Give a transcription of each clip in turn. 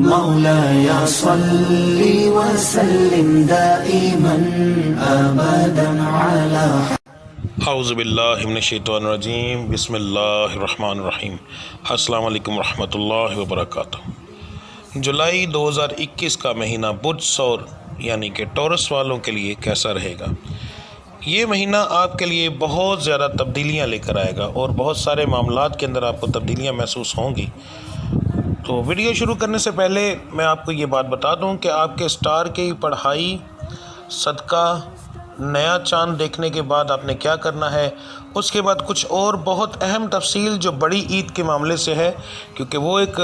مولاي صل وسلم دائما أبدا على اعوذ باللہ من الشیطان الرجیم، بسم اللہ الرحمن الرحیم۔ السلام علیکم ورحمۃ اللہ وبرکاتہ۔ جولائی 2021 کا مہینہ بدھ سور یعنی کہ ٹورس والوں کے لیے کیسا رہے گا؟ یہ مہینہ آپ کے لیے بہت زیادہ تبدیلیاں لے کر آئے گا اور بہت سارے معاملات کے اندر آپ کو تبدیلیاں محسوس ہوں گی۔ تو ویڈیو شروع کرنے سے پہلے میں آپ کو یہ بات بتا دوں کہ آپ کے سٹار کی پڑھائی، صدقہ، نیا چاند دیکھنے کے بعد آپ نے کیا کرنا ہے، اس کے بعد کچھ اور بہت اہم تفصیل جو بڑی عید کے معاملے سے ہے، کیونکہ وہ ایک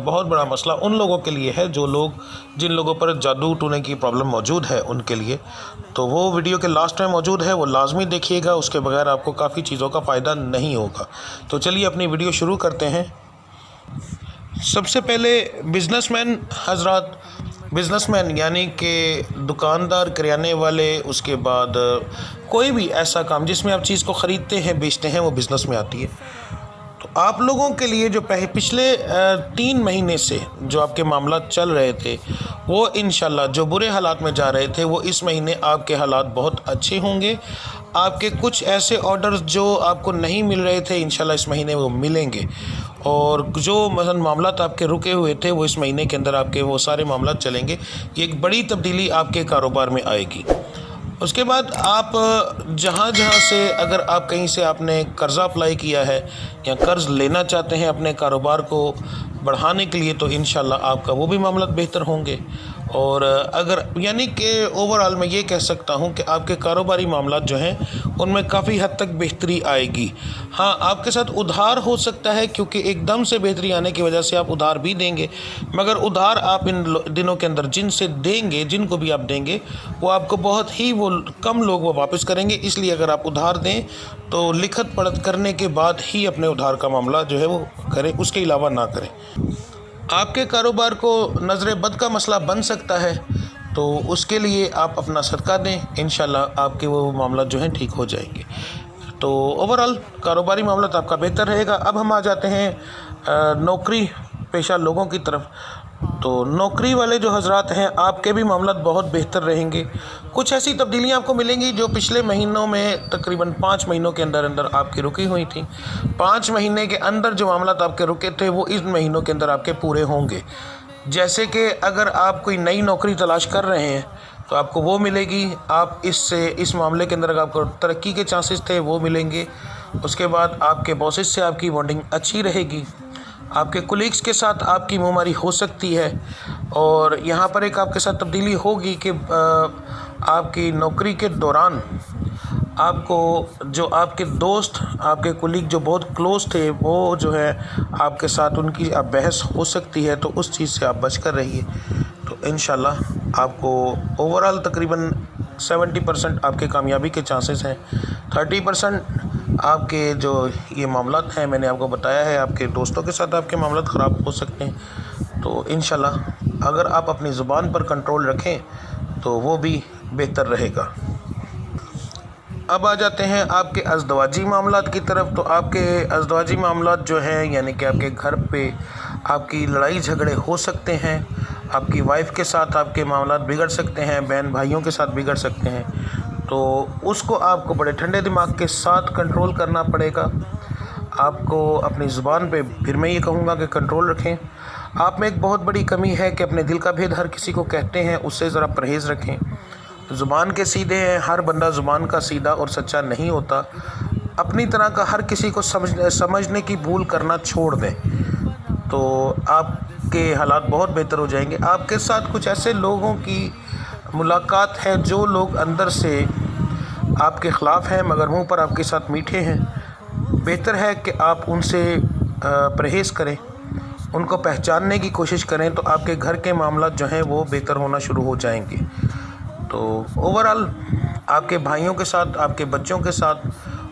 بہت بڑا مسئلہ ان لوگوں کے لیے ہے جن لوگوں پر جادو ٹونے کی پرابلم موجود ہے ان کے لیے۔ تو وہ ویڈیو کے لاسٹ میں موجود ہے، وہ لازمی دیکھیے گا، اس کے بغیر آپ کو کافی چیزوں کا فائدہ نہیں ہوگا۔ تو چلیے اپنی ویڈیو شروع کرتے ہیں۔ سب سے پہلے بزنس مین حضرات، بزنس مین یعنی کہ دکاندار، کریانے والے، اس کے بعد کوئی بھی ایسا کام جس میں آپ چیز کو خریدتے ہیں بیچتے ہیں، وہ بزنس میں آتی ہے۔ تو آپ لوگوں کے لیے جو پچھلے 3 مہینے سے جو آپ کے معاملات چل رہے تھے، وہ انشاءاللہ جو برے حالات میں جا رہے تھے، وہ اس مہینے آپ کے حالات بہت اچھے ہوں گے۔ آپ کے کچھ ایسے آرڈرز جو آپ کو نہیں مل رہے تھے، انشاءاللہ اس مہینے وہ ملیں گے، اور جو مثلا معاملات آپ کے رکے ہوئے تھے، وہ اس مہینے کے اندر آپ کے وہ سارے معاملات چلیں گے۔ یہ ایک بڑی تبدیلی آپ کے کاروبار میں آئے گی۔ اس کے بعد آپ جہاں سے اگر آپ کہیں سے آپ نے قرضہ اپلائی کیا ہے یا قرض لینا چاہتے ہیں اپنے کاروبار کو بڑھانے کے لیے، تو انشاءاللہ آپ کا وہ بھی معاملات بہتر ہوں گے۔ اور اگر یعنی کہ اوورآل میں یہ کہہ سکتا ہوں کہ آپ کے کاروباری معاملات جو ہیں ان میں کافی حد تک بہتری آئے گی۔ ہاں، آپ کے ساتھ ادھار ہو سکتا ہے، کیونکہ ایک دم سے بہتری آنے کی وجہ سے آپ ادھار بھی دیں گے، مگر ادھار آپ ان دنوں کے اندر جن سے دیں گے، جن کو بھی آپ دیں گے، وہ آپ کو بہت ہی کم لوگ وہ واپس کریں گے۔ اس لیے اگر آپ ادھار دیں تو لکھت پڑھت کرنے کے بعد ہی اپنے ادھار کا معاملہ جو ہے وہ کریں، اس کے علاوہ نہ کریں۔ آپ کے کاروبار کو نظر بد کا مسئلہ بن سکتا ہے، تو اس کے لیے آپ اپنا صدقہ دیں، انشاءاللہ آپ کے وہ معاملات جو ہیں ٹھیک ہو جائیں گے۔ تو اوورآل کاروباری معاملات آپ کا بہتر رہے گا۔ اب ہم آ جاتے ہیں نوکری پیشہ لوگوں کی طرف۔ تو نوکری والے جو حضرات ہیں، آپ کے بھی معاملات بہت بہتر رہیں گے۔ کچھ ایسی تبدیلیاں آپ کو ملیں گی جو پچھلے مہینوں میں تقریباً 5 مہینوں کے اندر آپ کی رکی ہوئی تھیں۔ 5 مہینے کے اندر جو معاملات آپ کے رکے تھے، وہ ان مہینوں کے اندر آپ کے پورے ہوں گے۔ جیسے کہ اگر آپ کوئی نئی نوکری تلاش کر رہے ہیں تو آپ کو وہ ملے گی۔ آپ اس معاملے کے اندر اگر آپ کو ترقی کے چانسز تھے، وہ ملیں گے۔ اس کے بعد آپ کے باسز سے آپ کی بانڈنگ اچھی رہے گی۔ آپ کے کولیگز کے ساتھ آپ کی منہ ماری ہو سکتی ہے، اور یہاں پر ایک آپ کے ساتھ تبدیلی ہوگی کہ آپ کی نوکری کے دوران آپ کو جو آپ کے دوست، آپ کے کولیگ جو بہت کلوز تھے، وہ جو ہے آپ کے ساتھ ان کی بحث ہو سکتی ہے، تو اس چیز سے آپ بچ کر رہیے۔ تو انشاءاللہ آپ کو اوورآل تقریباً 70% آپ کے کامیابی کے چانسز ہیں۔ 30% آپ کے جو یہ معاملات ہیں، میں نے آپ کو بتایا ہے، آپ کے دوستوں کے ساتھ آپ کے معاملات خراب ہو سکتے ہیں۔ تو انشاءاللہ اگر آپ اپنی زبان پر کنٹرول رکھیں تو وہ بھی بہتر رہے گا۔ اب آ جاتے ہیں آپ کے ازدواجی معاملات کی طرف۔ تو آپ کے ازدواجی معاملات جو ہیں، یعنی کہ آپ کے گھر پہ آپ کی لڑائی جھگڑے ہو سکتے ہیں، آپ کی وائف کے ساتھ آپ کے معاملات بگڑ سکتے ہیں، بہن بھائیوں کے ساتھ بگڑ سکتے ہیں۔ تو اس کو آپ کو بڑے ٹھنڈے دماغ کے ساتھ کنٹرول کرنا پڑے گا۔ آپ کو اپنی زبان پہ پھر میں یہ کہوں گا کہ کنٹرول رکھیں۔ آپ میں ایک بہت بڑی کمی ہے کہ اپنے دل کا بھید ہر کسی کو کہتے ہیں، اس سے ذرا پرہیز رکھیں۔ زبان کے سیدھے ہیں، ہر بندہ زبان کا سیدھا اور سچا نہیں ہوتا۔ اپنی طرح کا ہر کسی کو سمجھنے کی بھول کرنا چھوڑ دیں، تو آپ کے حالات بہت بہتر ہو جائیں گے۔ آپ کے ساتھ کچھ ایسے لوگوں کی ملاقات ہے جو لوگ اندر سے آپ کے خلاف ہیں، مگر منہ پر آپ کے ساتھ میٹھے ہیں۔ بہتر ہے کہ آپ ان سے پرہیز کریں، ان کو پہچاننے کی کوشش کریں، تو آپ کے گھر کے معاملات جو ہیں وہ بہتر ہونا شروع ہو جائیں گے۔ تو اوورآل آپ کے بھائیوں کے ساتھ، آپ کے بچوں کے ساتھ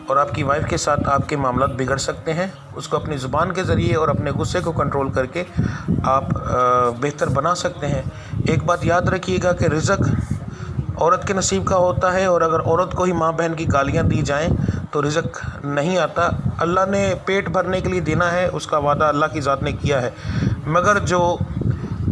اور آپ کی وائف کے ساتھ آپ کے معاملات بگڑ سکتے ہیں۔ اس کو اپنی زبان کے ذریعے اور اپنے غصے کو کنٹرول کر کے آپ بہتر بنا سکتے ہیں۔ ایک بات یاد رکھیے گا کہ رزق عورت کے نصیب کا ہوتا ہے، اور اگر عورت کو ہی ماں بہن کی گالیاں دی جائیں تو رزق نہیں آتا۔ اللہ نے پیٹ بھرنے کے لیے دینا ہے، اس کا وعدہ اللہ کی ذات نے کیا ہے، مگر جو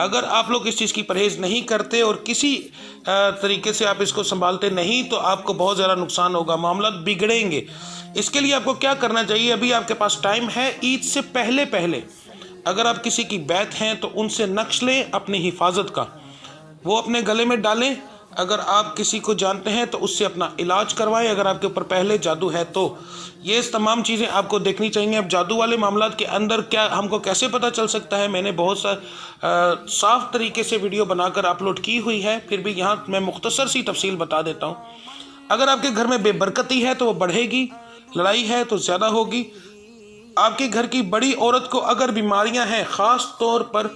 اگر آپ لوگ اس چیز کی پرہیز نہیں کرتے اور کسی طریقے سے آپ اس کو سنبھالتے نہیں تو آپ کو بہت زیادہ نقصان ہوگا، معاملات بگڑیں گے۔ اس کے لیے آپ کو کیا کرنا چاہیے، ابھی آپ کے پاس ٹائم ہے، عید سے پہلے اگر آپ کسی کی بیعت ہیں تو ان سے نقش لیں اپنی حفاظت کا، وہ اپنے گلے میں ڈالیں۔ اگر آپ کسی کو جانتے ہیں تو اس سے اپنا علاج کروائیں، اگر آپ کے اوپر پہلے جادو ہے تو یہ تمام چیزیں آپ کو دیکھنی چاہیے۔ اب جادو والے معاملات کے اندر کیا ہم کو کیسے پتہ چل سکتا ہے، میں نے بہت صاف طریقے سے ویڈیو بنا کر اپلوڈ کی ہوئی ہے، پھر بھی یہاں میں مختصر سی تفصیل بتا دیتا ہوں۔ اگر آپ کے گھر میں بے برکتی ہے تو وہ بڑھے گی، لڑائی ہے تو زیادہ ہوگی۔ آپ کے گھر کی بڑی عورت کو اگر بیماریاں ہیں، خاص طور پر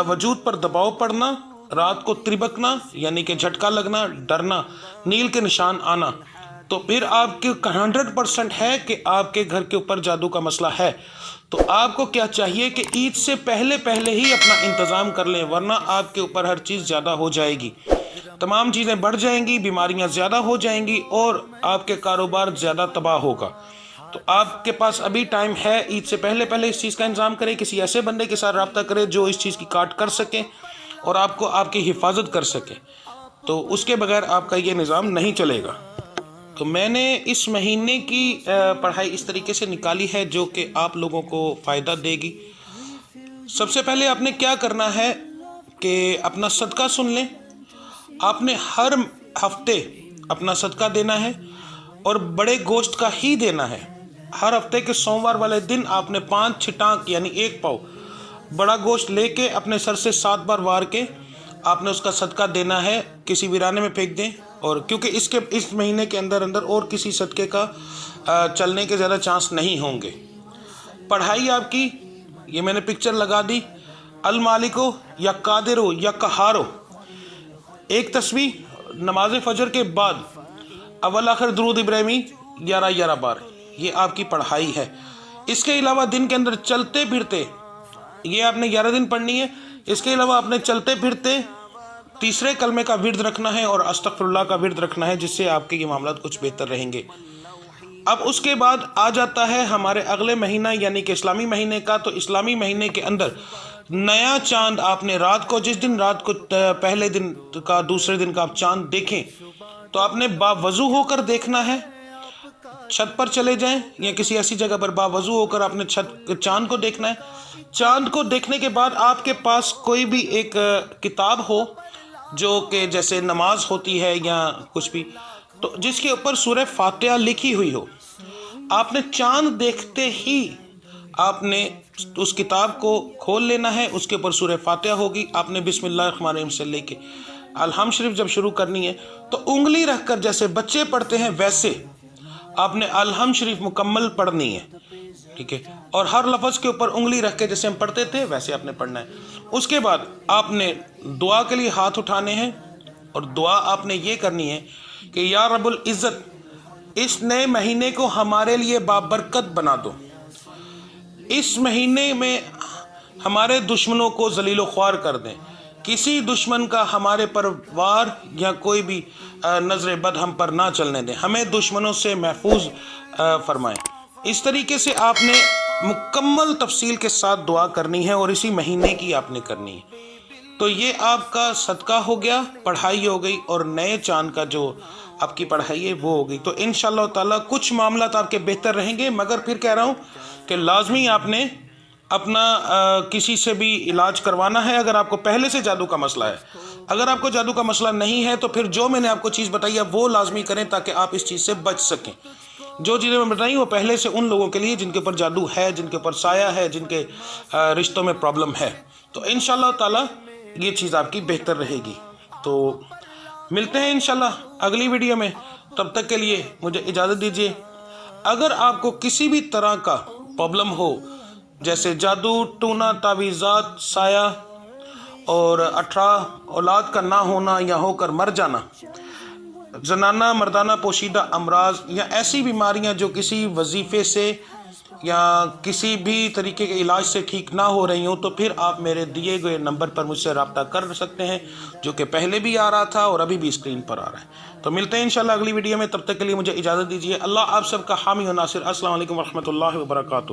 وجود پر دباؤ پڑنا، رات کو تربکنا یعنی کہ جھٹکا لگنا، ڈرنا، نیل کے نشان آنا، تو پھر آپ کے 100% ہے کہ آپ کے گھر کے اوپر جادو کا مسئلہ ہے۔ تو آپ کو کیا چاہیے کہ عید سے پہلے ہی اپنا انتظام کر لیں، ورنہ آپ کے اوپر ہر چیز زیادہ ہو جائے گی، تمام چیزیں بڑھ جائیں گی، بیماریاں زیادہ ہو جائیں گی اور آپ کے کاروبار زیادہ تباہ ہوگا۔ تو آپ کے پاس ابھی ٹائم ہے، عید سے پہلے اس چیز کا انتظام کریں، کسی ایسے بندے کے ساتھ رابطہ کریں جو اس چیز کی کاٹ کر سکے اور آپ کو آپ کی حفاظت کر سکے، تو اس کے بغیر آپ کا یہ نظام نہیں چلے گا۔ تو میں نے اس مہینے کی پڑھائی اس طریقے سے نکالی ہے جو کہ آپ لوگوں کو فائدہ دے گی۔ سب سے پہلے آپ نے کیا کرنا ہے کہ اپنا صدقہ سن لیں۔ آپ نے ہر ہفتے اپنا صدقہ دینا ہے اور بڑے گوشت کا ہی دینا ہے۔ ہر ہفتے کے سوموار والے دن آپ نے 5 چھٹانک یعنی 1 پاؤ بڑا گوشت لے کے اپنے سر سے 7 بار وار کے آپ نے اس کا صدقہ دینا ہے، کسی ویرانے میں پھینک دیں۔ اور کیونکہ اس مہینے کے اندر اور کسی صدقے کا چلنے کے زیادہ چانس نہیں ہوں گے۔ پڑھائی آپ کی یہ میں نے پکچر لگا دی، المالکو یا قادرو یا قہارو، ایک تسبیح نماز فجر کے بعد اول آخر درود ابراہیمی 11 بار، یہ آپ کی پڑھائی ہے۔ اس کے علاوہ دن کے اندر چلتے پھرتے یہ آپ نے 11 دن پڑھنی ہے۔ اس کے علاوہ آپ نے چلتے پھرتے تیسرے کلمے کا ورد رکھنا ہے اور استغفر اللہ کا ورد رکھنا ہے، جس سے آپ کے یہ معاملات کچھ بہتر رہیں گے۔ اب اس کے بعد آ جاتا ہے ہمارے اگلے مہینہ یعنی کہ اسلامی مہینے کا۔ تو اسلامی مہینے کے اندر نیا چاند آپ نے رات کو، جس دن رات کو پہلے دن کا دوسرے دن کا آپ چاند دیکھیں تو آپ نے باوضو ہو کر دیکھنا ہے، چھت پر چلے جائیں یا کسی ایسی جگہ پر باوضو ہو کر آپ نے چاند کو دیکھنا ہے۔ چاند کو دیکھنے کے بعد آپ کے پاس کوئی بھی ایک کتاب ہو جو کہ جیسے نماز ہوتی ہے یا کچھ بھی، تو جس کے اوپر سورہ فاتحہ لکھی ہوئی ہو، آپ نے چاند دیکھتے ہی آپ نے اس کتاب کو کھول لینا ہے، اس کے اوپر سورہ فاتحہ ہوگی، آپ نے بسم اللہ الرحمن الرحیم سے لے کے الحمد شریف جب شروع کرنی ہے تو انگلی رکھ کر جیسے بچے پڑھتے ہیں ویسے آپ نے الحمد شریف مکمل پڑھنی ہے، ٹھیک ہے، اور ہر لفظ کے اوپر انگلی رکھ کے جیسے ہم پڑھتے تھے ویسے آپ نے پڑھنا ہے۔ اس کے بعد آپ نے دعا کے لیے ہاتھ اٹھانے ہیں اور دعا آپ نے یہ کرنی ہے کہ یا رب العزت اس نئے مہینے کو ہمارے لیے بابرکت بنا دو، اس مہینے میں ہمارے دشمنوں کو ذلیل و خوار کر دیں، کسی دشمن کا ہمارے پر وار یا کوئی بھی نظر بد ہم پر نہ چلنے دیں، ہمیں دشمنوں سے محفوظ فرمائیں۔ اس طریقے سے آپ نے مکمل تفصیل کے ساتھ دعا کرنی ہے اور اسی مہینے کی آپ نے کرنی ہے۔ تو یہ آپ کا صدقہ ہو گیا، پڑھائی ہو گئی، اور نئے چاند کا جو آپ کی پڑھائی ہے وہ ہو گئی۔ تو انشاءاللہ تعالیٰ کچھ معاملات آپ کے بہتر رہیں گے، مگر پھر کہہ رہا ہوں کہ لازمی آپ نے اپنا کسی سے بھی علاج کروانا ہے اگر آپ کو پہلے سے جادو کا مسئلہ ہے۔ اگر آپ کو جادو کا مسئلہ نہیں ہے تو پھر جو میں نے آپ کو چیز بتائی ہے وہ لازمی کریں تاکہ آپ اس چیز سے بچ سکیں۔ جو چیزیں میں بتائی وہ پہلے سے ان لوگوں کے لیے جن کے اوپر جادو ہے، جن کے اوپر سایہ ہے، جن کے رشتوں میں پرابلم ہے۔ تو انشاءاللہ تعالیٰ یہ چیز آپ کی بہتر رہے گی۔ تو ملتے ہیں انشاءاللہ اگلی ویڈیو میں، تب تک کے لیے مجھے اجازت دیجیے۔ اگر آپ کو کسی بھی طرح کا پرابلم ہو جیسے جادو، ٹونا، تعویذات، سایہ اور 18 اولاد کا نہ ہونا یا ہو کر مر جانا، زنانہ مردانہ پوشیدہ امراض یا ایسی بیماریاں جو کسی وظیفے سے یا کسی بھی طریقے کے علاج سے ٹھیک نہ ہو رہی ہوں، تو پھر آپ میرے دیے گئے نمبر پر مجھ سے رابطہ کر سکتے ہیں، جو کہ پہلے بھی آ رہا تھا اور ابھی بھی اسکرین پر آ رہا ہے۔ تو ملتے ہیں انشاءاللہ اگلی ویڈیو میں، تب تک کے لیے مجھے اجازت دیجیے۔ اللہ آپ سب کا حامی و ناصر۔ السلام علیکم ورحمۃ اللہ وبرکاتہ۔